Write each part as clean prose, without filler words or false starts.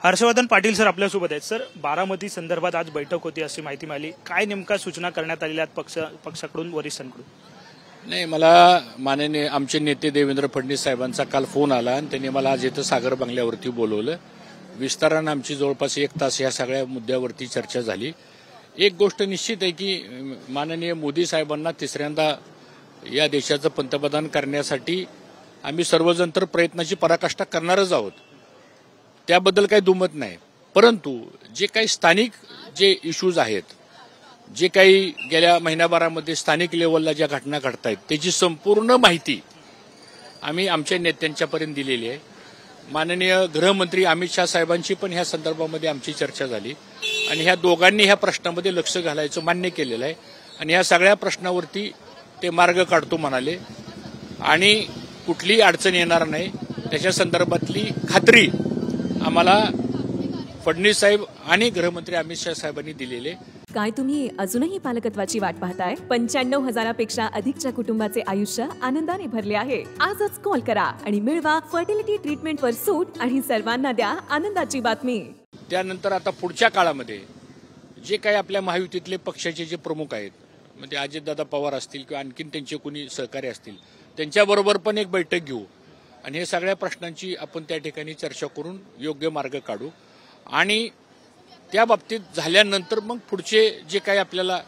Harshvardhan Patil sir आपल्यासोबत आहेत। Sir, Baramati संदर्भात आज बैठक होती अशी माहिती मिळाली, काय नेमका सूचना करण्यात आलेल्या पक्षाकडून वरिष्ठांकडून? नाही, मला माननीय आमचे नेते देवेंद्र फडणवीस साहेबांचा काल फोन आला आणि त्यांनी मला आज इथं सागर बंगल्यावरती बोलवलं। विस्तारानं आमची जवळपास 1 तास या सगळ्या मुद्द्यावरती चर्चा झाली। एक गोष्ट निश्चित आहे की माननीय मोदी साहेबांना तिसऱ्यांदा या देशाचं पंतप्रधान करण्यासाठी आम्ही सर्वजण तर प्रयत्नाची पराकाष्ठा करणारच आहोत, त्याबद्दल काही दुमत नाही। परंतु जे काही स्थानिक जे इश्यूज आहेत, जे काही गेल्या महिन्याभरामध्ये स्थानिक लेवलला ज्या घटना घडत आहेत त्याची संपूर्ण माहिती आम्ही आमच्या नेत्यांच्यापर्यंत दिलेली आहे। माननीय गृहमंत्री अमित शाह साहेबांची पण ह्या संदर्भामध्ये आमची चर्चा झाली आणि ह्या दोघांनी ह्या प्रश्नामध्ये लक्ष घालायचं मान्य केलेलं आहे आणि ह्या सगळ्या प्रश्नावरती ते मार्ग काढतो म्हणाले आणि कुठलीही अडचण येणार नाही त्याच्या संदर्भातली खात्री आम्हाला फडणवीस साहेब आणि गृहमंत्री अमित शाह साहेबांनी दिलेले। काय तुम्ही अजूनही पालकत्वाची वाट पाहताय? 95,000पेक्षा अधिकच्या कुटुंबाचे आयुष्य आनंदाने भरले आहे। आजच कॉल करा आणि मिळवा फर्टिलिटी ट्रीटमेंटवर सूट आणि सर्वांना द्या आनंदाची बातमी। त्यानंतर आता पुढच्या काळामध्ये जे काही आपल्या महायुतीतले पक्षाचे जे प्रमुख आहेत, म्हणजे अजितदादा पवार असतील किंवा आणखीन त्यांचे कोणी सहकारी असतील, त्यांच्याबरोबर पण एक बैठक घेऊ आणि हे सगळ्या प्रश्नांची आपण त्या ठिकाणी चर्चा करून योग्य मार्ग काढू आणि त्या बाबतीत झाल्यानंतर मग पुढचे जे काही आपल्याला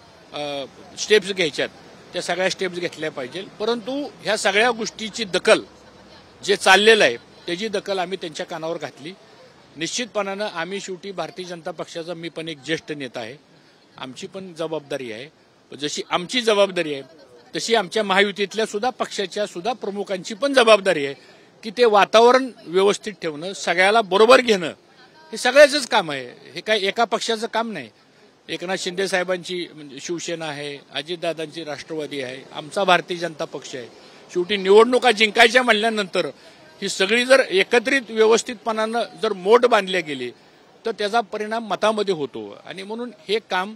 स्टेप्स घ्यायच्यात त्या सगळ्या स्टेप्स घेतल्या पाहिजे। परंतु ह्या सगळ्या गोष्टीची दखल जे चाललेलं आहे त्याची दखल आम्ही त्यांच्या कानावर घातली। निश्चितपणानं आम्ही शेवटी भारतीय जनता पक्षाचा, मी पण एक ज्येष्ठ नेता आहे, आमची पण जबाबदारी आहे। जशी आमची जबाबदारी आहे तशी आमच्या महायुतीतल्या सुद्धा पक्षाच्या सुद्धा प्रमुखांची पण जबाबदारी आहे की ते वातावरण व्यवस्थित ठेवणं, सगळ्याला बरोबर घेणं हे सगळ्याचंच काम आहे। हे काय एका पक्षाचं काम नाही। एकनाथ शिंदे साहेबांची म्हणजे शिवसेना आहे, अजितदादांची राष्ट्रवादी आहे, आमचा भारतीय जनता पक्ष आहे। शेवटी निवडणुका जिंकायच्या म्हणल्यानंतर ही सगळी जर एकत्रित व्यवस्थितपणानं जर मोड बांधल्या गेली तर त्याचा परिणाम मतामध्ये होतो आणि म्हणून हे काम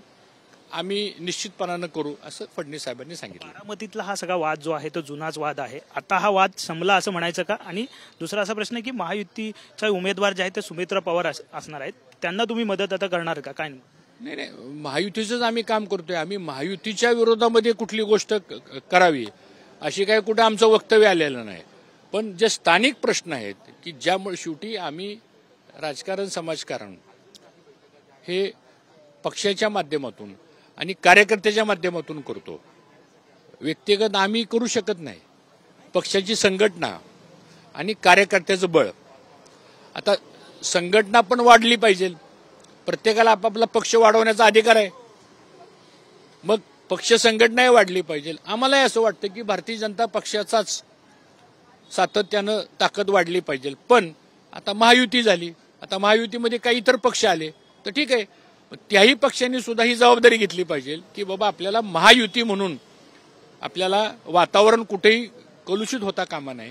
आम्ही निश्चितपणानं करू असं फडणवीस साहेबांनी सांगितलं। बारामतीतला हा सगळा वाद जो आहे तो जुनाच वाद आहे, आता हा वाद संपला असं म्हणायचं का? आणि दुसरा असा प्रश्न आहे की महायुतीचा उमेदवार जे आहे ते सुमित्रा पवार असणार आहेत, त्यांना तुम्ही मदत आता करणार का? काय नाही नाही, महायुतीचंच आम्ही काम करतोय। आम्ही महायुतीच्या विरोधामध्ये कुठली गोष्ट करावी अशी काही कुठं आमचं वक्तव्य आलेलं नाही। पण जे स्थानिक प्रश्न आहेत की ज्यामुळे शेवटी आम्ही राजकारण, समाजकारण हे पक्षाच्या माध्यमातून आणि कार्यकर्त्याच्या माध्यमातून करतो, व्यक्तिगत आम्ही करू शकत नाही। पक्षाची संघटना आणि कार्यकर्त्याचं बळ, आता संघटना पण वाढली पाहिजे, प्रत्येकाला आपापला पक्ष वाढवण्याचा अधिकार आहे, मग पक्ष संघटनाही वाढली पाहिजे। आम्हालाही असं वाटतं की भारतीय जनता पक्षाचाच सातत्यानं ताकद वाढली पाहिजे। पण आता महायुती झाली, आता महायुतीमध्ये काही इतर पक्ष आले तर ठीक आहे, त्याही पक्षांनी सुद्धा ही जबाबदारी घेतली पाहिजे की बाबा आपल्याला महायुती म्हणून आपल्याला वातावरण कुठेही कलुषित होता कामा नये,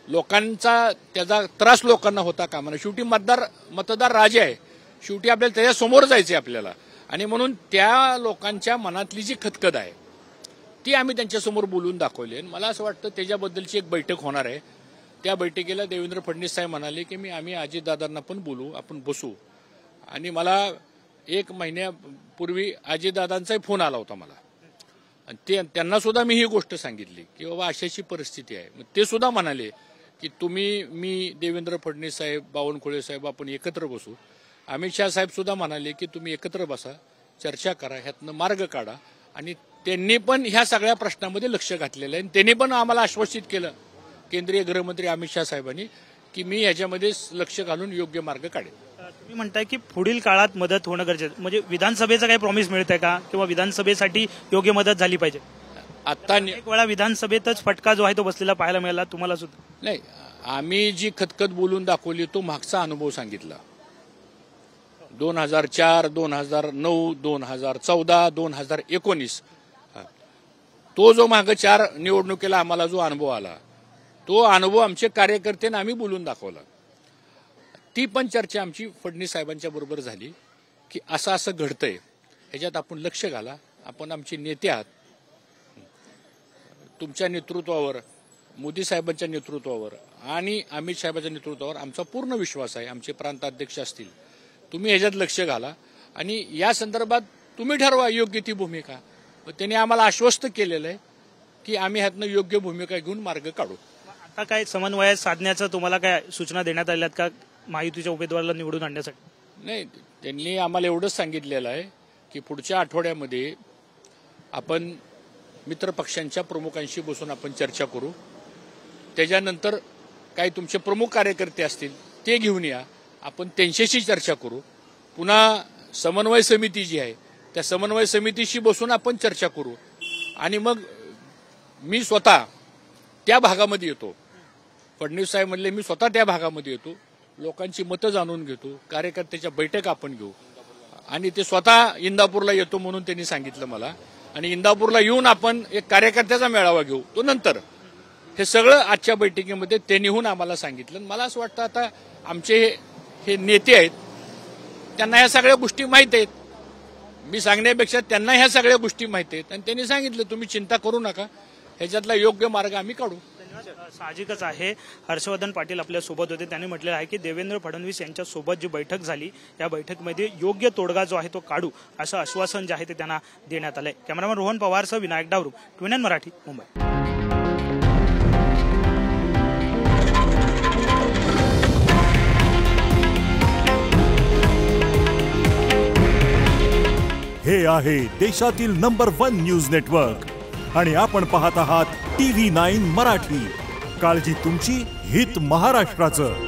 लोकांचा त्याचा त्रास लोकांना होता कामा नये। शेवटी मतदार राजे आहे, शेवटी आपल्याला त्याच्यासमोर जायचं आहे आपल्याला आणि म्हणून त्या लोकांच्या मनातली जी खतखत आहे ती आम्ही त्यांच्यासमोर बोलून दाखवली। मला असं वाटतं त्याच्याबद्दलची एक बैठक होणार आहे। त्या बैठकीला देवेंद्र फडणवीस साहेब म्हणाले की आम्ही अजितदादांना पण बोलू, आपण बसू। आणि मला 1 महिन्यापूर्वी अजितदादांचाही फोन आला होता मला आणि त्यांना सुद्धा मी ही गोष्ट सांगितली की बाबा अशाची परिस्थिती आहे। मग ते सुद्धा म्हणाले की तुम्ही, मी, देवेंद्र फडणवीस साहेब, बावनकुळे साहेब आपण एकत्र बसू। अमित शाह साहेब सुद्धा म्हणाले की तुम्ही एकत्र बसा, चर्चा करा, ह्यातनं मार्ग काढा आणि त्यांनी पण ह्या सगळ्या प्रश्नामध्ये लक्ष घातलेलं आहे। त्यांनी पण आम्हाला आश्वासित केलं केंद्रीय गृहमंत्री अमित शाह साहेबांनी की मी ह्याच्यामध्ये लक्ष घालून योग्य मार्ग काढेन। तुम्ही म्हणताय की पुढील काळात मदत होणं गरजेचं, म्हणजे विधानसभेचं काही प्रॉमिस मिळतंय का किंवा विधानसभेसाठी योग्य मदत झाली पाहिजे? आता एक वेळा विधानसभेतच फटका जो आहे तो बसलेला पाहायला मिळाला तुम्हाला सुद्धा? नाही, आम्ही जी खतखत बोलून दाखवली तो मागचा अनुभव सांगितला। 2004, 2009, 2014, 2019 तो जो मागे 4 निवडणुकीला आम्हाला जो अनुभव आला तो अनुभव आमचे कार्यकर्त्यांना आम्ही बोलून दाखवला। ती पण चर्चा आमची फडणवीस साहेबांच्या बरोबर झाली की असं असं घडतंय, ह्याच्यात आपण लक्ष घाला, आपण आमचे नेते आहात, तुमच्या नेतृत्वावर, मोदी साहेबांच्या नेतृत्वावर आणि अमित साहेबांच्या नेतृत्वावर आमचा पूर्ण विश्वास आहे। आमचे प्रांताध्यक्ष असतील तुम्ही ह्याच्यात लक्ष घाला आणि या संदर्भात तुम्ही ठरवा योग्य ती भूमिका. त्यांनी आम्हाला आश्वस्त केलेलं आहे की आम्ही ह्यातनं योग्य भूमिका घेऊन मार्ग काढू. आता काय समन्वय साधण्याचं तुम्हाला काय सूचना देण्यात आल्यात का महायुतीच्या उमेदवाराला निवडून आणण्यासाठी? नाही, त्यांनी आम्हाला एवढंच सांगितलेलं आहे की पुढच्या आठवड्यामध्ये आपण मित्रपक्षांच्या प्रमुखांशी बसून आपण चर्चा करू. त्याच्यानंतर काही तुमचे प्रमुख कार्यकर्ते असतील ते घेऊन या, आपण त्यांच्याशी चर्चा करू. पुन्हा समन्वय समिती जी आहे त्या समन्वय समितीशी बसून आपण चर्चा करू आणि मग मी स्वतः त्या भागामध्ये येतो. फडणवीस साहेब म्हणले मी स्वतः त्या भागामध्ये येतो, लोकांची मतं जाणून घेतो, कार्यकर्त्याच्या बैठक आपण घेऊ आणि ते स्वतः इंदापूरला येतो म्हणून त्यांनी सांगितलं मला. आणि इंदापूरला येऊन आपण एक कार्यकर्त्याचा मेळावा घेऊ. तो नंतर हे सगळं आजच्या बैठकीमध्ये त्यांनीहून आम्हाला सांगितलं. मला असं वाटतं आता आमचे हे नेते आहेत त्यांना ह्या सगळ्या गोष्टी माहीत आहेत. मी सांगण्यापेक्षा त्यांना ह्या सगळ्या गोष्टी माहीत आहेत आणि त्यांनी सांगितलं तुम्ही चिंता करू नका, ह्याच्यातला योग्य मार्ग आम्ही काढू. साहजिकच आहे. हर्षवर्धन पाटील आपल्या सोबत होते. त्यांनी म्हटलेलं आहे की देवेंद्र फडणवीस यांच्या सोबत जी बैठक झाली या बैठकीमध्ये योग्य तोडगा जो आहे तो काढू असं आश्वासन जे आहे ते त्यांना देण्यात आलंय. कॅमेरामॅन रोहन पवारसह विनायक डावरू, ट्विन मराठी, मुंबई. हे आहे देशातील नंबर 1 न्यूज नेटवर्क आणि आपण पाहत आहात TV9 मराठी. काळजी तुमची, हित महाराष्ट्राचं.